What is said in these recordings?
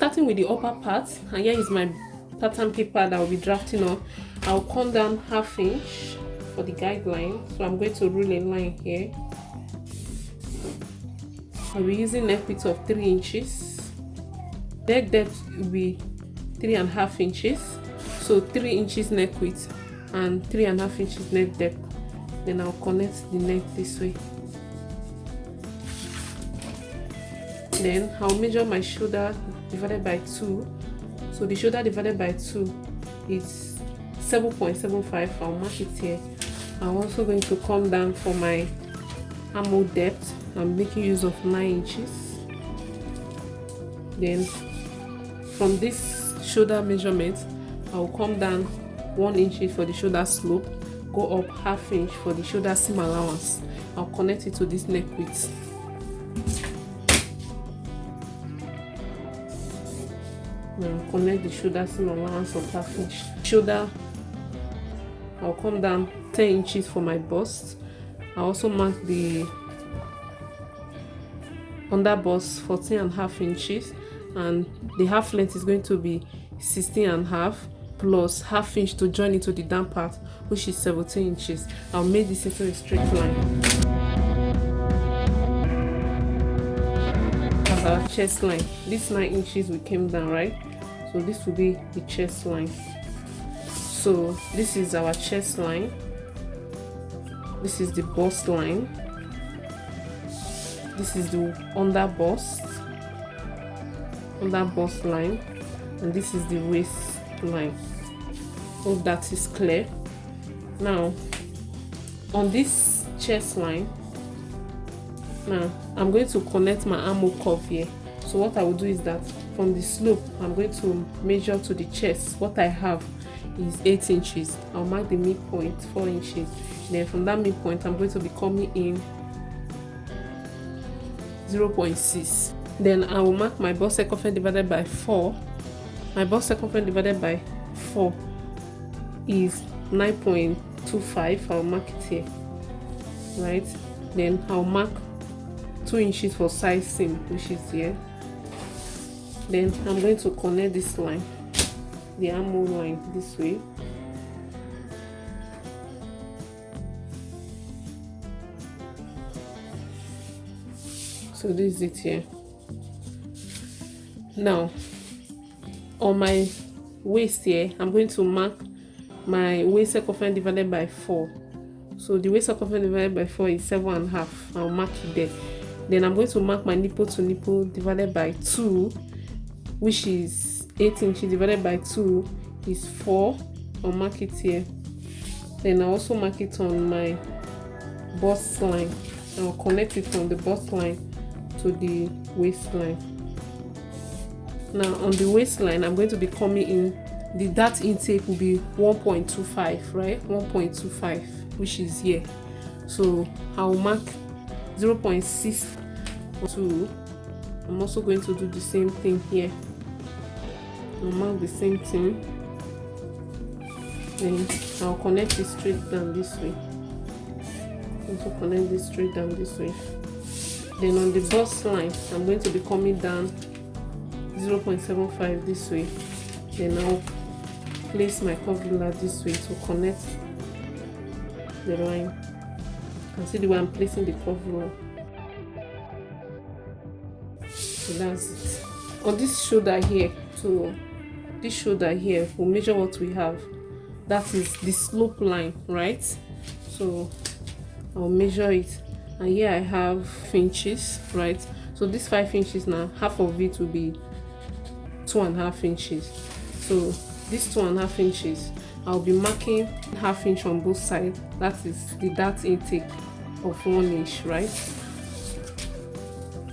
starting with the upper part, and here is my pattern paper that I'll be drafting on. I'll come down 1/2 inch for the guideline, so I'm going to rule a line here. I'll be using neck width of 3 inches. Neck depth will be 3.5 inches, so 3 inches neck width and 3.5 inches neck depth. Then I'll connect the neck this way. Then I'll measure my shoulder divided by 2. So the shoulder divided by 2 is 7.75. I'll mark it here. I'm also going to come down for my armhole depth. I'm making use of 9 inches. Then from this shoulder measurement, I'll come down 1 inch for the shoulder slope, go up 1/2 inch for the shoulder seam allowance. I'll connect it to this neck width. Now connect the shoulder seam allowance of 1/2 inch. Shoulder, I'll come down 10 inches for my bust. I also mark the under bust 14.5 inches, and the half length is going to be 16.5 plus 1/2 inch to join into the down part, which is 17 inches. I'll make this into a straight line. As our chest line, this 9 inches we came down, right? So this will be the chest line. So this is our chest line. This is the bust line. This is the under bust line, and this is the waist line. Hope that is clear. Now on this chest line, now I'm going to connect my armhole curve here. So what I will do is that from the slope, I'm going to measure to the chest. What I have is 8 inches. I'll mark the midpoint 4 inches. Then from that midpoint, I'm going to be coming in 0.6. Then I will mark my bust circumference divided by 4. My bust circumference divided by 4 is 9.25. I'll mark it here, right? Then I'll mark 2 inches for side seam, which is here. Then I'm going to connect this line, the armhole line, this way. So this is it here. Now on my waist here, I'm going to mark my waist circumference divided by 4. So the waist circumference divided by 4 is 7.5. I'll mark it there. Then I'm going to mark my nipple to nipple divided by 2, which is 8 inches divided by 2 is 4. I'll mark it here. Then I'll also mark it on my bust line. I'll connect it from the bust line to the waistline. Now on the waistline, I'm going to be coming in, the dart intake will be 1.25, right? 1.25, which is here. So I'll mark 0.62. I'm also going to do the same thing here. I'll mark the same thing. Then I'll connect it straight down this way. Also connect this straight down this way. Then on the bust line, I'm going to be coming down 0.75 this way. Then I'll place my curve ruler this way to connect the line. You can see the way I'm placing the curve ruler. So that's it. On this shoulder here, so this shoulder here, we'll measure what we have. That is the slope line, right? So I'll measure it. And here I have 5 inches, right? So this 5 inches now, half of it will be 2.5 inches. So this 2.5 inches, I'll be marking 1/2 inch on both sides. That is the dart intake of 1 inch, right?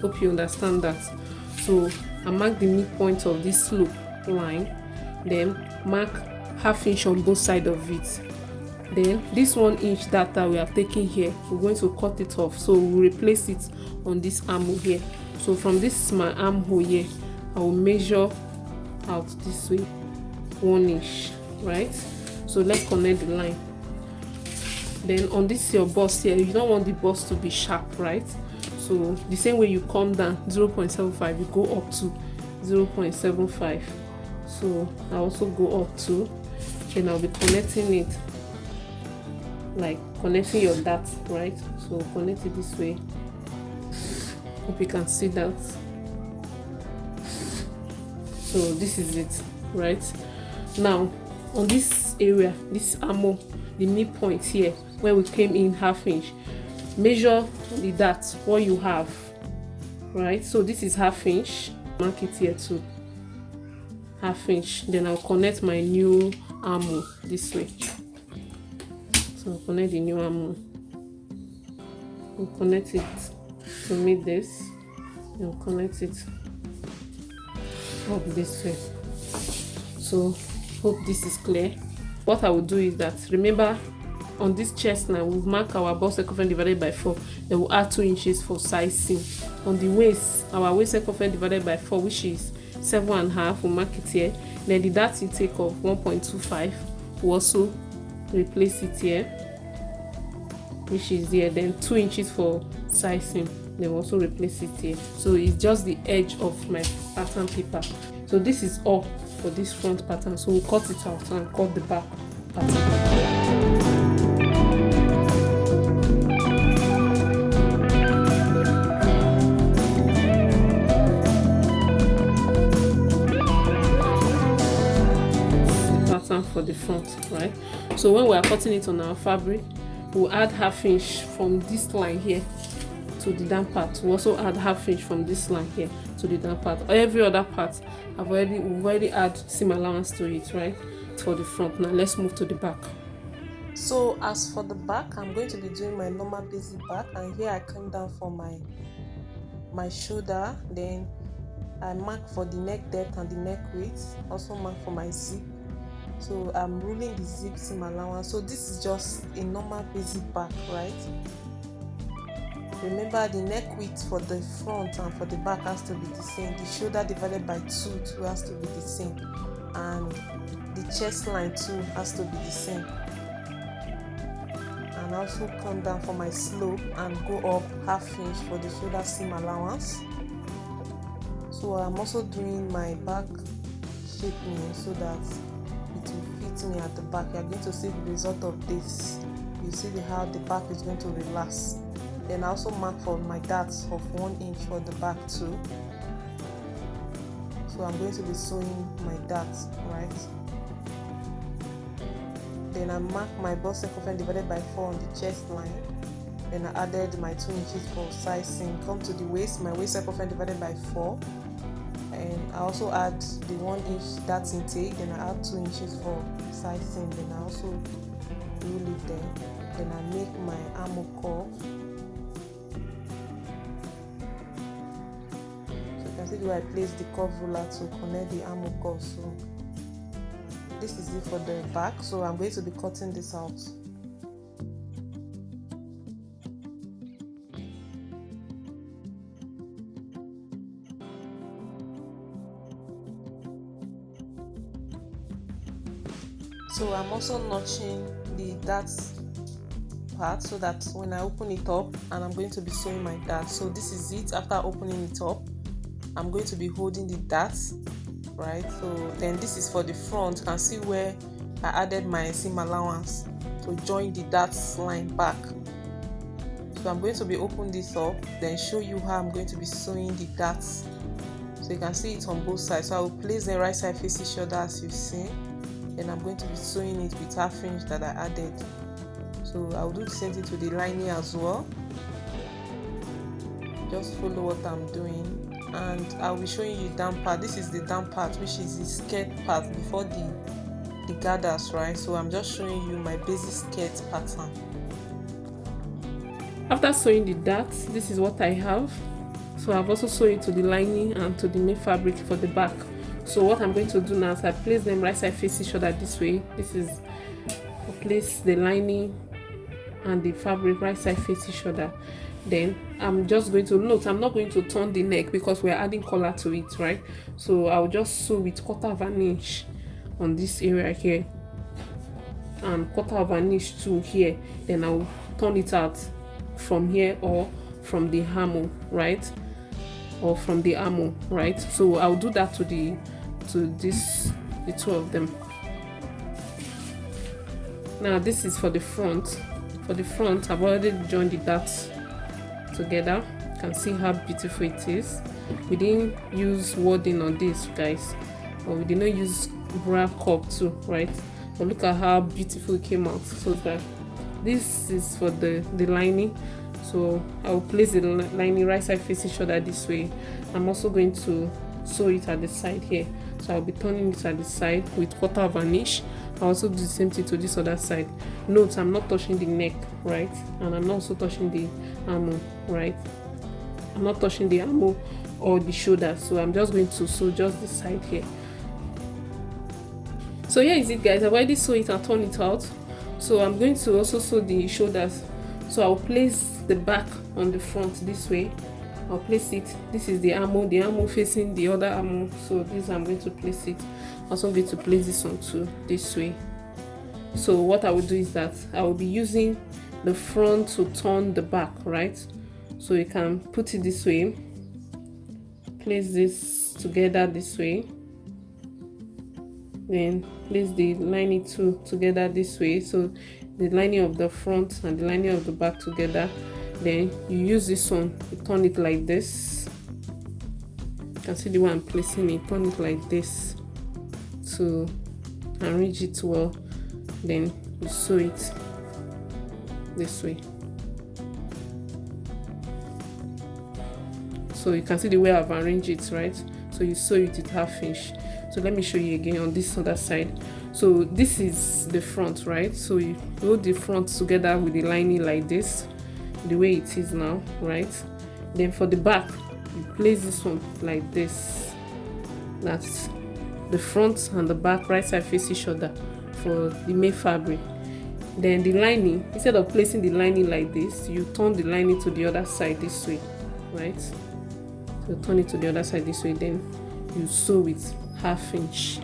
Hope you understand that. So I mark the midpoint of this slope line, then mark 1/2 inch on both sides of it. Then this 1 inch data we have taken here, we're going to cut it off. So we'll replace it on this armhole here. So from this my armhole here, I will measure out this way 1 inch, right? So let's connect the line. Then on this your bust here, you don't want the bust to be sharp, right? So the same way you come down 0.75, you go up to 0.75. So I also go up to, then I'll be connecting it like connecting your dart, right? So connect it this way. Hope you can see that. So this is it, right? Now on this area, this armor, the midpoint here where we came in ½ inch, measure the dart what you have, right? So this is ½ inch, mark it here too, ½ inch. Then I'll connect my new armor this way. So I'll connect the new armor, we'll connect it to meet this, and we'll connect it up this way. So hope this is clear. What I will do is that, remember on this chest line we'll mark our bust circumference divided by 4, then we'll add 2 inches for side seam. On the waist, our waist circumference divided by 4, which is 7.5, we'll mark it here. Then the dart you take of 1.25, we'll also replace it here, which is here. Then 2 inches for side seam, then we'll also replace it here. So it's just the edge of my pattern paper. So this is all for this front pattern. So we'll cut it out and cut the back pattern. For the front, right? So when we are cutting it on our fabric, we'll add ½ inch from this line here to the down part. We'll also add ½ inch from this line here to the down part. Every other part we've already add seam allowance to it, right? For the front. Now let's move to the back. So as for the back, I'm going to be doing my normal basic back, and here I come down for my shoulder, then I mark for the neck depth and the neck width, also mark for my zip. So I'm ruling the zip seam allowance. So this is just a normal basic back, right? Remember the neck width for the front and for the back has to be the same. The shoulder divided by 2 has to be the same, and the chest line too has to be the same. And also come down for my slope and go up ½ inch for the shoulder seam allowance. So I'm also doing my back shaping so that it will fit me at the back. You are going to see the result of this. You see how the back is going to relax. Then I also mark for my darts of 1 inch for the back too. So I'm going to be sewing my darts, right? Then I mark my bust circumference divided by 4 on the chest line. Then I added my 2 inches for side seam. Come to the waist, my waist circumference divided by 4. And I also add the 1 inch dart intake. Then I add 2 inches for side seam. Then I also roll it there. Then I make my armor curve. So you can see where I place the curve ruler to connect the armor curve. So this is it for the back. So I'm going to be cutting this out. So I'm also notching the dart part so that when I open it up, and I'm going to be sewing my dart. So this is it. After opening it up, I'm going to be holding the dart, right? So then this is for the front. You can see where I added my seam allowance to join the dart line back. So I'm going to be opening this up, then show you how I'm going to be sewing the darts. So you can see it on both sides. So I will place the right side face each other as you've seen. Then I'm going to be sewing it with ½ inch that I added. So I'll do the same thing to the lining as well. Just follow what I'm doing, and I'll be showing you down part. This is the down part, which is the skirt part before the gathers, right? So I'm just showing you my basic skirt pattern. After sewing the darts, this is what I have. So I've also sewn it to the lining and to the main fabric for the back. So what I'm going to do now is I place them right side face each other this way. This is, I place the lining and the fabric right side face each other. Then I'm just going to note, I'm not going to turn the neck because we're adding collar to it, right? So I'll just sew with 1/4 inch on this area here and 1/4 inch to here. Then I'll turn it out from here or from the hammer, right? or from the armhole, right? So I'll do that to the two of them. Now this is for the front. For the front, I've already joined the darts together. You can see how beautiful it is. We didn't use wording on this, guys, or we did not use bra cup too, right? But look at how beautiful it came out. So that this is for the lining. So I will place the lining right side facing shoulder this way. I'm also going to sew it at the side here. So I'll be turning it at the side with quarter varnish. I'll also do the same thing to this other side. Note, I'm not touching the neck, right? And I'm not also touching the armhole, right? I'm not touching the armhole or the shoulder. So I'm just going to sew just the side here. So here is it, guys. I've already sewn it and turned it out. So I'm going to also sew the shoulders. So I'll place the back on the front this way. I'll place it. This is the armhole facing the other armhole. So this I'm going to place it. Also going to place this one too, this way. So what I will do is that I will be using the front to turn the back, right? So you can put it this way, place this together this way, then place the lining too together this way. So the lining of the front and the lining of the back together. Then you use this one, you turn it like this. You can see the one I'm placing it, turn it like this to arrange it well. Then you sew it this way. So you can see the way I've arranged it, right? So you sew it at half inch. So let me show you again on this other side. So this is the front, right? So you hold the front together with the lining like this, the way it is now, right? Then for the back, you place this one like this. That's the front and the back, right side facing each other for the main fabric. Then the lining, instead of placing the lining like this, you turn the lining to the other side this way, right? So turn it to the other side this way, then you sew it half inch,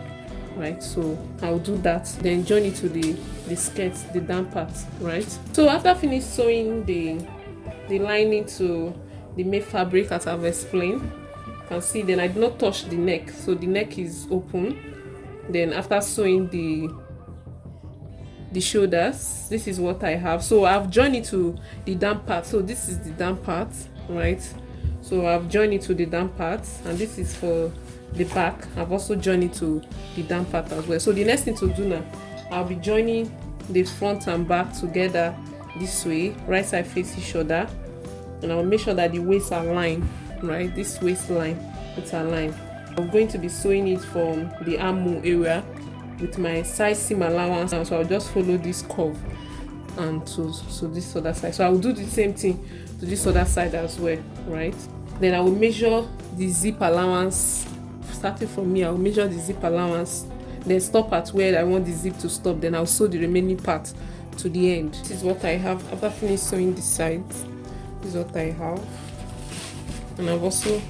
right? So I'll do that, then join it to the skirt, the down part, right? So after finish sewing the lining to the main fabric as I've explained, you can see then I did not touch the neck, so the neck is open. Then after sewing the shoulders, this is what I have. So I've joined it to the down part. So this is the down part, right? So I've joined it to the down part, and this is for the back. I've also joined it to the down part as well. So the next thing to do now, I'll be joining the front and back together this way, right side facing shoulder, and I'll make sure that the waist align, right? This waistline, it's aligned. I'm going to be sewing it from the armhole area with my size seam allowance, so I'll just follow this curve and to this other side. So I will do the same thing to this other side as well, right? Then I will measure the zip allowance. Starting from here, I will measure the zip allowance, then stop at where I want the zip to stop. Then I'll sew the remaining part to the end. This is what I have after finished sewing this side. This is what I have, and I've also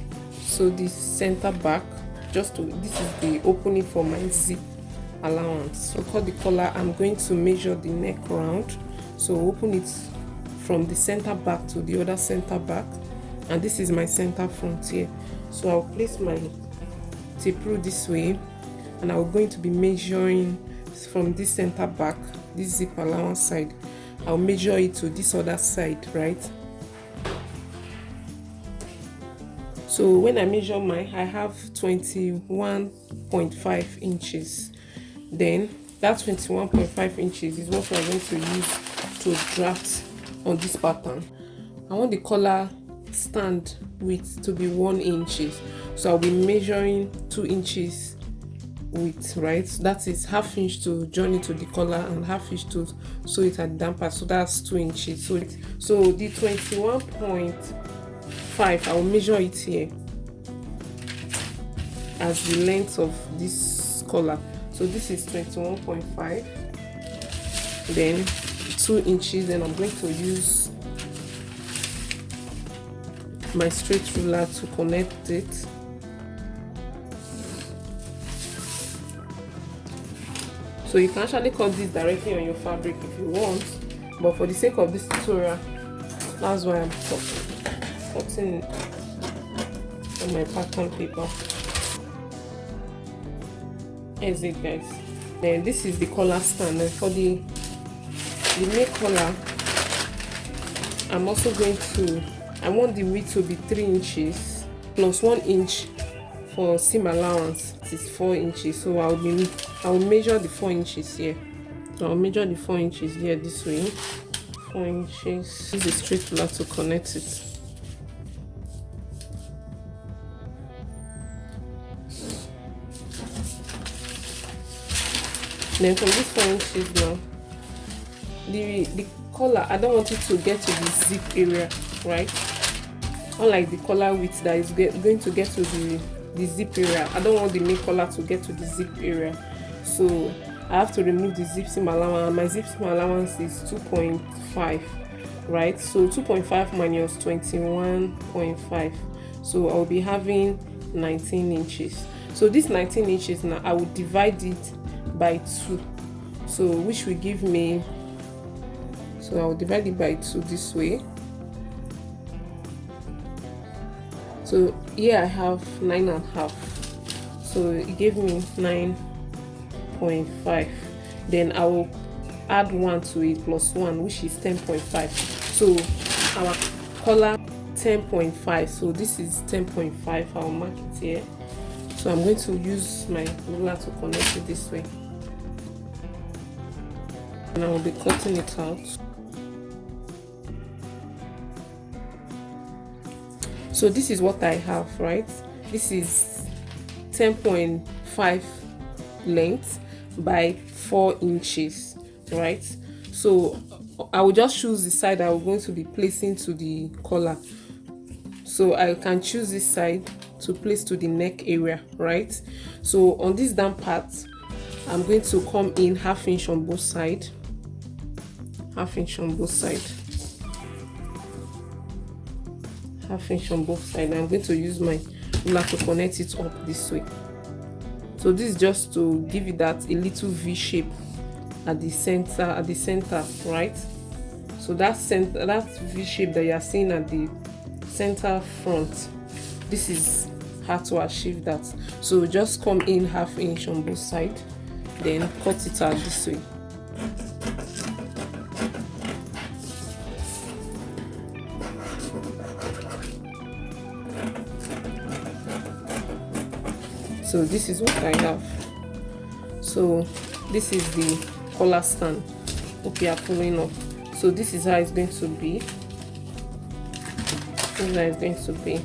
sewed this center back. This is the opening for my zip allowance. So cut the collar. I'm going to measure the neck round, so open it from the center back to the other center back, and this is my center front here. So I'll place my tape rule this way, and I'm going to be measuring from this center back, this zip allowance side. I'll measure it to this other side, right? So when I measure I have 21.5 inches. Then that 21.5 inches is what we're going to use to draft on this pattern. I want the collar stand width to be 1 inch, so I'll be measuring 2 inches width, right? That is half inch to join it to the collar and half inch to sew it at the damper, so that's 2 inches. So the 21.5, I'll measure it here as the length of this collar. So this is 21.5, then 2 inches. Then I'm going to use my straight ruler to connect it. So you can actually cut this directly on your fabric if you want, but for the sake of this tutorial, that's why I'm cutting on my pattern paper. Here's it, guys. Then this is the collar stand. And for the main collar, I'm also going to, I want the width to be 3 inches plus 1 inch for seam allowance. It is 4 inches, so I will measure the 4 inches here. So I'll measure the 4 inches here this way. 4 inches. Use a straight ruler to connect it. Then from this 4 inches now, the collar, I don't want it to get to the zip area, right? Unlike the collar width that is going to get to the zip area, I don't want the main collar to get to the zip area. So I have to remove the zip seam allowance. My zip seam allowance is 2.5, right? So 2.5 minus 21.5. So I'll be having 19 inches. So this 19 inches now, I will divide it by 2. So which will give me, so I'll divide it by 2 this way. So here I have 9.5. So it gave me 9.5. Then I will add 1 to it plus 1, which is 10.5. So our collar 10.5. So this is 10.5. I'll mark it here. So I'm going to use my ruler to connect it this way. And I will be cutting it out. So this is what I have, right? This is 10.5 length by 4 inches, right? So I will just choose the side I'm going to be placing to the collar. So I can choose this side to place to the neck area, right? So on this down part, I'm going to come in 1/2 inch on both sides. 1/2 inch on both sides. 1/2 inch on both sides. I'm going to use my ruler to connect it up this way. So this is just to give it that a little V shape at the center, right? So that V shape that you are seeing at the center front, this is how to achieve that. So just come in 1/2 inch on both sides, then cut it out this way. So this is what I have. So this is the collar stand. Hope you are following up. So this is how it's going to be. This is how it's going to be.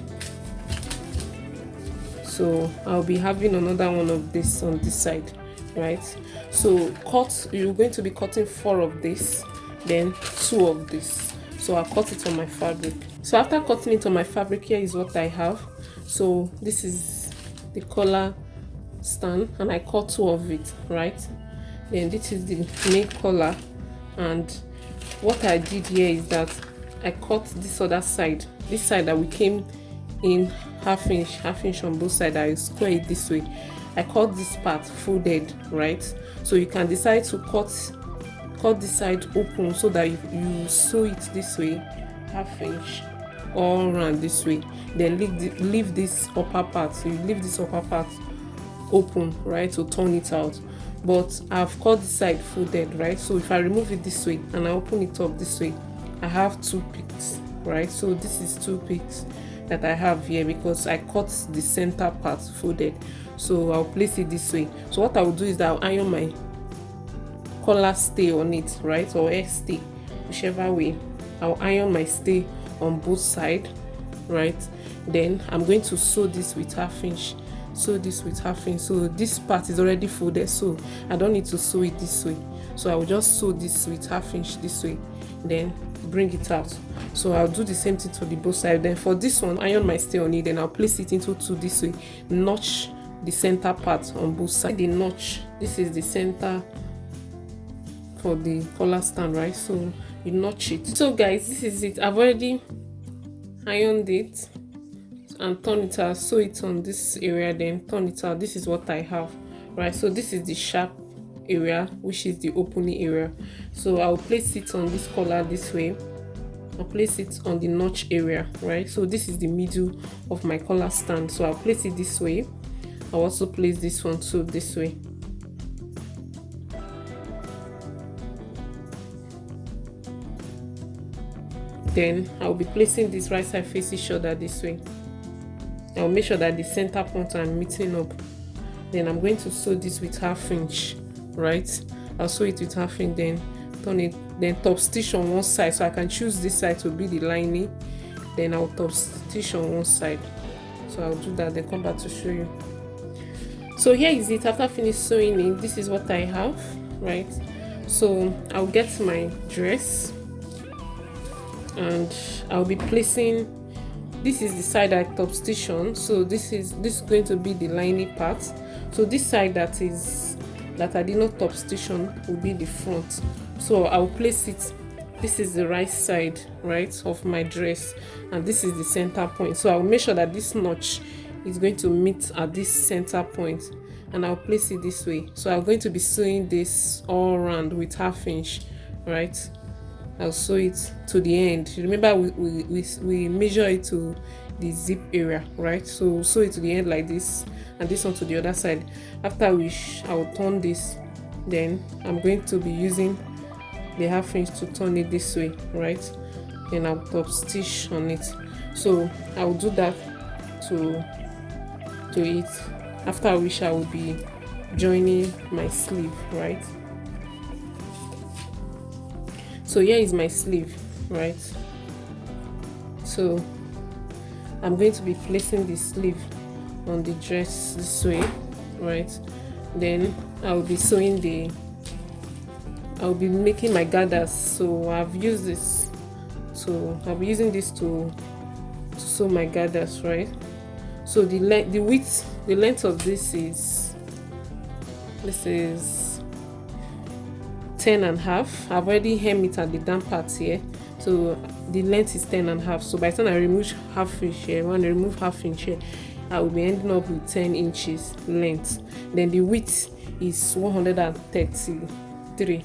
So I'll be having another one of this on this side, right? So you're going to be cutting 4 of this, then 2 of this. So I'll cut it on my fabric. So after cutting it on my fabric, here is what I have. So this is the collar stand, and I cut 2 of it, right? Then this is the main collar, and what I did here is that I cut this other side, this side that we came in 1/2 inch on both sides. I square it this way. I cut this part folded, right? So you can decide to cut this side open so that you sew it this way, 1/2 inch all around this way. Then leave this upper part. So you leave this upper part open, right, to turn it out. But I've cut this side folded, right? So if I remove it this way and I open it up this way, I have 2 picks, right? So this is 2 picks that I have here because I cut the center part folded. So I'll place it this way. So what I will do is that I'll iron my collar stay on it, right, or hair stay, whichever way. I'll iron my stay on both sides, right? Then I'm going to sew this with 1/2 inch. Sew this with 1/2 inch. So this part is already folded, so I don't need to sew it this way. So I will just sew this with 1/2 inch this way, then bring it out. So I'll do the same thing to the both sides. Then for this one, iron my stay on it, then I'll place it into 2 this way, notch the center part on both sides. The notch, this is the center for the collar stand, right? So you notch it. So guys, this is it. I've already ironed it and turn it out, sew it on this area, then turn it out. This is what I have, right? So this is the sharp area, which is the opening area. So I'll place it on this collar this way, I'll place it on the notch area, right? So this is the middle of my collar stand, so I'll place it this way. I'll also place this one too this way. Then I'll be placing this right side facing shoulder this way. I'll make sure that the center point I'm meeting up. Then I'm going to sew this with half inch, right? I'll sew it with half inch, then turn it, then top stitch on one side, so I can choose this side to be the lining. Then I'll top stitch on one side. So I'll do that, then come back to show you. So here is it. After finished sewing it, this is what I have, right? So I'll get my dress and I'll be placing, this is the side I top stitch on, so this is going to be the lining part. So this side that I did not top stitch on will be the front. So I'll place it, this is the right side, right, of my dress, and this is the center point. So I'll make sure that this notch is going to meet at this center point, and I'll place it this way. So I'm going to be sewing this all around with half inch, right? I'll sew it to the end. Remember, we measure it to the zip area, right? So sew it to the end like this, and this one to the other side. After which I'll turn this, then I'm going to be using the half inch to turn it this way, right? Then I'll top stitch on it. So I'll do that to it. After which I will be joining my sleeve, right? So here is my sleeve, right? So I'm going to be placing the sleeve on the dress this way, right? Then I'll be sewing I'll be making my gathers. So I've used this, so I'll be using this to sew my gathers, right? So the length of this is 10.5. I've already hemmed it at the down part here, so the length is 10.5. So by the time I remove half inch here, when I remove half inch here, I will be ending up with 10 inches length. Then the width is 133,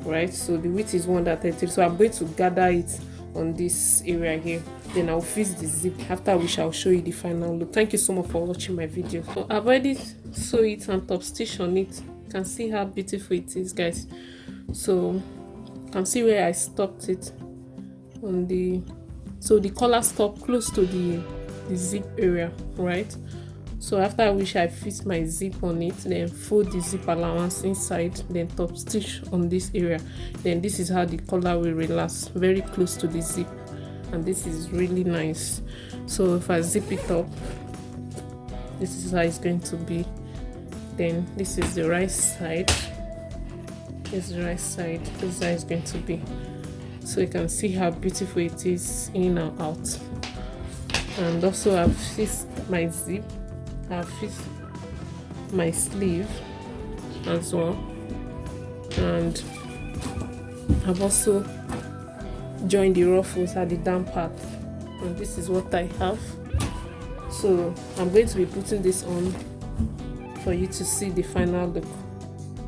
right? So the width is 133. So I'm going to gather it on this area here, then I'll fix the zip, after which I'll show you the final look. Thank you so much for watching my video. So I've already sewn it and top stitch on it. You can see how beautiful it is, guys. So you can see where I stopped it on the collar stopped close to the zip area, right? So after which I fix my zip on it, then fold the zip allowance inside, then top stitch on this area. Then this is how the collar will relax, very close to the zip, and this is really nice. So if I zip it up, this is how it's going to be. Then this is the right side, this is the right side, this is how it's going to be. So you can see how beautiful it is in and out. And also I've fixed my zip, I've fixed my sleeve as well, and I've also joined the ruffles at the down part, and this is what I have. So I'm going to be putting this on for you to see the final look.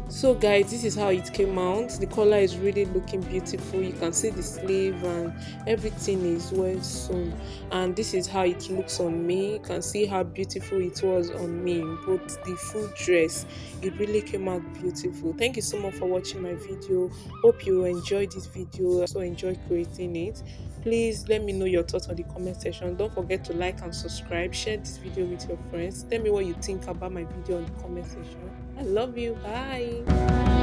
So guys, this is how it came out. The collar is really looking beautiful. You can see the sleeve and everything is well sewn, and this is how it looks on me. You can see how beautiful it was on me, both the full dress. It really came out beautiful. Thank you so much for watching my video. Hope you enjoyed this video. Also enjoyed creating it. Please let me know your thoughts on the comment section. Don't forget to like and subscribe. Share this video with your friends. Tell me what you think about my video in the comment section. I love you. Bye.